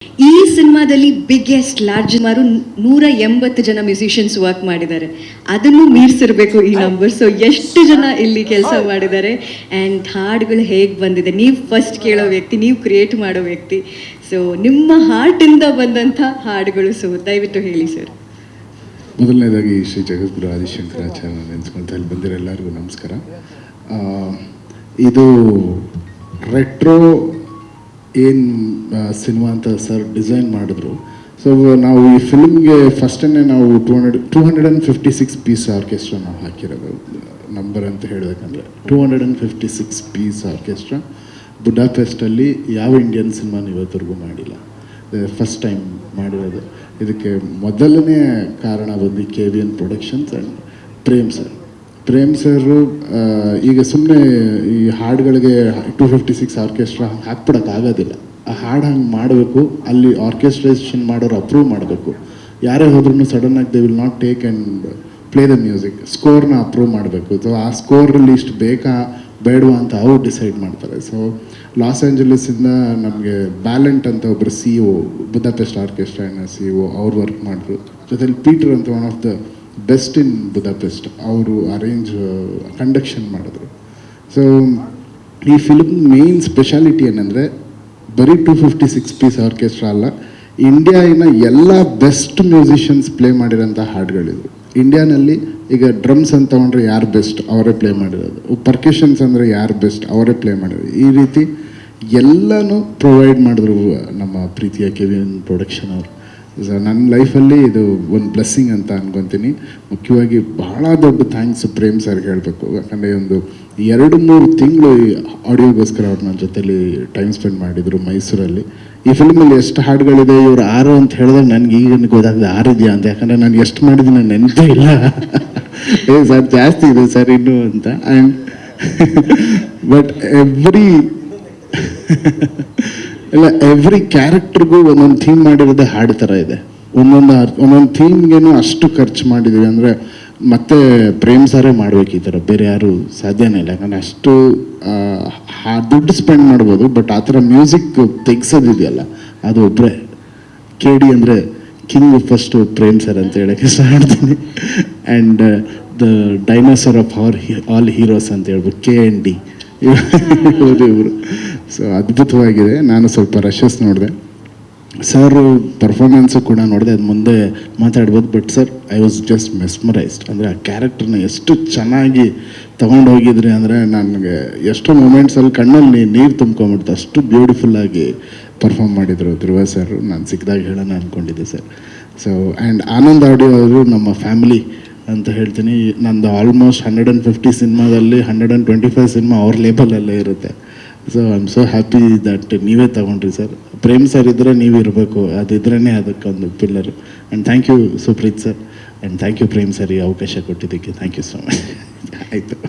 ಈ ಸಿನಿಮಾದಲ್ಲಿ biggest large ಸುಮಾರು 180 ಜನ ಮ್ಯೂಸಿಷಿಯನ್ಸ್ ವರ್ಕ್ ಮಾಡಿದ್ದಾರೆ. ಅದನ್ನು ಮೀರಿಸಿರ್ಬೇಕು ಈ ನಂಬರ್. ಸೊ ಎಷ್ಟು ಜನ ಇಲ್ಲಿ ಕೆಲಸ ಮಾಡಿದ್ದಾರೆ ಆ್ಯಂಡ್ ಹಾಡುಗಳು ಹೇಗೆ ಬಂದಿದೆ, ನೀವು ಫಸ್ಟ್ ಕೇಳೋ ವ್ಯಕ್ತಿ, ನೀವು ಕ್ರಿಯೇಟ್ ಮಾಡೋ ವ್ಯಕ್ತಿ. ಸೊ ನಿಮ್ಮ ಹಾರ್ಟಿಂದ ಬಂದಂಥ ಹಾಡುಗಳು. ಸೊ ದಯವಿಟ್ಟು ಹೇಳಿ ಸರ್. ಮೊದಲನೇದಾಗಿ ಶ್ರೀ ಜಗದ್ಗುರು ಆದಿಶಂಕರಾಚಾರ್ಯ ನೆನೆಸ್ಕೊಳ್ತಾ ಇಲ್ಲಿ ಬಂದಿರೋ ಎಲ್ಲರಿಗೂ ನಮಸ್ಕಾರ. ಇದು ರೆಟ್ರೋ ಏನು ಸಿನಿಮಾ ಅಂತ ಸರ್ ಡಿಸೈನ್ ಮಾಡಿದ್ರು. ಸೊ ನಾವು ಈ ಫಿಲ್ಮ್ಗೆ ಫಸ್ಟನ್ನೇ ನಾವು 256 ಪೀಸ್ ಆರ್ಕೆಸ್ಟ್ರಾ ನಾವು ಹಾಕಿರೋದು. ನಂಬರ್ ಅಂತ ಹೇಳಬೇಕಂದ್ರೆ 256 ಪೀಸ್ ಆರ್ಕೆಸ್ಟ್ರಾ ಬುಡಾಪೆಸ್ಟಲ್ಲಿ ಯಾವ ಇಂಡಿಯನ್ ಸಿನಿಮಾನ ಇವತ್ತರೆಗೂ ಮಾಡಿಲ್ಲ. ಫಸ್ಟ್ ಟೈಮ್ ಮಾಡಿರೋದು. ಇದಕ್ಕೆ ಮೊದಲನೇ ಕಾರಣ ಬಂದು KVN ಪ್ರೊಡಕ್ಷನ್ಸ್ ಆ್ಯಂಡ್ ಪ್ರೇಮ್ ಸರು ಈಗ ಸುಮ್ಮನೆ ಈ ಹಾಡುಗಳಿಗೆ 256 ಆರ್ಕೆಸ್ಟ್ರಾ ಹಾಕ್ಬಿಡೋಕ್ಕಾಗೋದಿಲ್ಲ. ಆ ಹಾಡು ಹಂಗೆ ಮಾಡಬೇಕು, ಅಲ್ಲಿ ಆರ್ಕೆಸ್ಟ್ರೇಷನ್ ಮಾಡೋರು ಅಪ್ರೂವ್ ಮಾಡಬೇಕು. ಯಾರೇ ಹೋದ್ರೂ ಸಡನ್ನಾಗಿ they will not take and play the music. ಸ್ಕೋರ್ನ ಅಪ್ರೂವ್ ಮಾಡಬೇಕು. ಸೊ ಆ ಸ್ಕೋರಲ್ಲಿ ಇಷ್ಟು ಬೇಕಾ ಬೇಡವಾ ಅಂತ ಅವ್ರು ಡಿಸೈಡ್ ಮಾಡ್ತಾರೆ. ಸೊ ಲಾಸ್ ಏಂಜಲೀಸಿಂದ ನಮಗೆ ಬ್ಯಾಲೆಂಟ್ ಅಂತ ಒಬ್ಬರು CEO, ಬುದಾಪೆಸ್ಟ್ ಆರ್ಕೆಸ್ಟ್ರಾ CEO, ಅವ್ರು ವರ್ಕ್ ಮಾಡಿದ್ರು. ಜೊತೆಲಿ ಪೀಟರ್ ಅಂತ one of the best in Budapest, ಅವರು ಅರೇಂಜ್ ಕಂಡಕ್ಷನ್ ಮಾಡಿದ್ರು. ಸೊ ಈ ಫಿಲ್ಮ್ ಮೇನ್ ಸ್ಪೆಷಾಲಿಟಿ ಏನಂದರೆ ಬರೀ 256 ಪೀಸ್ ಆರ್ಕೆಸ್ಟ್ರಾ ಅಲ್ಲ, ಇಂಡಿಯಾವಿನ ಎಲ್ಲ ಬೆಸ್ಟ್ ಮ್ಯೂಸಿಷಿಯನ್ಸ್ ಪ್ಲೇ ಮಾಡಿರೋಂಥ ಹಾಡುಗಳಿದ್ರು. ಇಂಡಿಯಾನಲ್ಲಿ ಈಗ ಡ್ರಮ್ಸ್ ಅಂತ ತೊಗೊಂಡ್ರೆ ಯಾರು ಬೆಸ್ಟ್ ಅವರೇ ಪ್ಲೇ ಮಾಡಿರೋದು, ಪರ್ಕಷನ್ಸ್ ಅಂದರೆ ಯಾರು ಬೆಸ್ಟ್ ಅವರೇ ಪ್ಲೇ ಮಾಡಿರೋದು. ಈ ರೀತಿ ಎಲ್ಲನೂ ಪ್ರೊವೈಡ್ ಮಾಡಿದ್ರು ನಮ್ಮ ಪ್ರೀತಿಯ KVN ಪ್ರೊಡಕ್ಷನ್ ಅವರು. ಸೊ ನನ್ನ ಲೈಫಲ್ಲಿ ಇದು ಒಂದು ಬ್ಲೆಸ್ಸಿಂಗ್ ಅಂತ ಅನ್ಕೊತೀನಿ. ಮುಖ್ಯವಾಗಿ ಭಾಳ ದೊಡ್ಡ ಥ್ಯಾಂಕ್ಸ್ ಪ್ರೇಮ್ ಸರ್ಗೆ ಹೇಳಬೇಕು. ಯಾಕಂದರೆ ಒಂದು 2-3 ತಿಂಗಳು ಆಡಿಯೋಗೋಸ್ಕರ ಅವ್ರು ನನ್ನ ಜೊತೆಲಿ ಟೈಮ್ ಸ್ಪೆಂಡ್ ಮಾಡಿದರು ಮೈಸೂರಲ್ಲಿ. ಈ ಫಿಲ್ಮಲ್ಲಿ ಎಷ್ಟು ಹಾಡುಗಳಿದೆ, ಇವರು 6 ಅಂತ ಹೇಳಿದಾಗ ನನಗೆ ಈಗ ಗೊತ್ತಾಗಿದೆ 6 ಇದೆಯಾ ಅಂತ. ಯಾಕಂದರೆ ನಾನು ಎಷ್ಟು ಮಾಡಿದ್ದೀನಿ ನಾನು ನೆನಪೇ ಇಲ್ಲ. ಸರ್ ಜಾಸ್ತಿ ಇದೆ ಸರ್ ಇನ್ನೂ ಅಂತ. ಆ್ಯಂಡ್ ಬಟ್ ಎವ್ರಿ ಕ್ಯಾರೆಕ್ಟರ್ಗೂ ಒಂದೊಂದು ಥೀಮ್ ಮಾಡಿರೋದೇ ಹಾಡು ಥರ ಇದೆ. ಒಂದೊಂದು ಥೀಮ್ಗೇನು ಅಷ್ಟು ಖರ್ಚು ಮಾಡಿದ್ದೀವಿ ಅಂದರೆ ಮತ್ತೆ ಪ್ರೇಮ್ ಸಾರೇ ಮಾಡ್ಬೇಕು ಈ ಥರ, ಬೇರೆ ಯಾರು ಸಾಧ್ಯನೇ ಇಲ್ಲ. ಯಾಕಂದರೆ ಅಷ್ಟು ದುಡ್ಡು ಸ್ಪೆಂಡ್ ಮಾಡ್ಬೋದು, ಬಟ್ ಆ ಥರ ಮ್ಯೂಸಿಕ್ ತೆಗ್ಸೋದಿದೆಯಲ್ಲ ಅದು ಒಬ್ಬರೇ. KD ಅಂದರೆ ಕಿಂಗ್ ಫಸ್ಟು ಪ್ರೇಮ್ ಸರ್ ಅಂತ ಹೇಳೋಕ್ಕೆ ಇಷ್ಟಪಡ್ತೀನಿ. And the dinosaur of all heroes ಅಂತ ಹೇಳ್ಬೋದು KND ಇವರು. ಸೊ ಅದ್ಭುತವಾಗಿದೆ. ನಾನು ಸ್ವಲ್ಪ ರಶಸ್ ನೋಡಿದೆ, ಸರ್ ಪರ್ಫಾರ್ಮೆನ್ಸು ಕೂಡ ನೋಡಿದೆ, ಅದು ಮುಂದೆ ಮಾತಾಡ್ಬೋದು. But sir I was just mesmerised. ಅಂದರೆ ಆ ಕ್ಯಾರೆಕ್ಟರ್ನ ಎಷ್ಟು ಚೆನ್ನಾಗಿ ತೊಗೊಂಡು ಹೋಗಿದ್ರಿ ಅಂದರೆ ನನಗೆ ಎಷ್ಟೋ ಮೂಮೆಂಟ್ಸಲ್ಲಿ ಕಣ್ಣಲ್ಲಿ ನೀರು ತುಂಬ್ಕೊಂಬಿಡ್ತು. ಅಷ್ಟು ಬ್ಯೂಟಿಫುಲ್ಲಾಗಿ ಪರ್ಫಾರ್ಮ್ ಮಾಡಿದರು ಧ್ರುವ ಸರ್. ನಾನು ಸಿಕ್ಕಿದಾಗ ಹೇಳೋಣ ಅಂದ್ಕೊಂಡಿದ್ದೆ sir. So and Anand audio ಅವರು ನಮ್ಮ ಫ್ಯಾಮಿಲಿ ಅಂತ ಹೇಳ್ತೀನಿ. ನಂದು ಆಲ್ಮೋಸ್ಟ್ 150 ಸಿನಿಮಾದಲ್ಲಿ 125 ಸಿನಿಮಾ ಅವ್ರ ಲೇಬಲಲ್ಲೇ ಇರುತ್ತೆ. So I am so happy that ನೀವೇ ತಗೊಂಡ್ರಿ ಸರ್. ಪ್ರೇಮ್ ಸರ್ ಇದ್ದರೆ ನೀವು ಇರಬೇಕು, ಅದಿದ್ರೇ ಅದಕ್ಕೊಂದು pillar. And thank you Supreet sir, and thank you Prem sir ಈ ಅವಕಾಶ ಕೊಟ್ಟಿದ್ದಕ್ಕೆ. Thank you so much. ಆಯಿತು.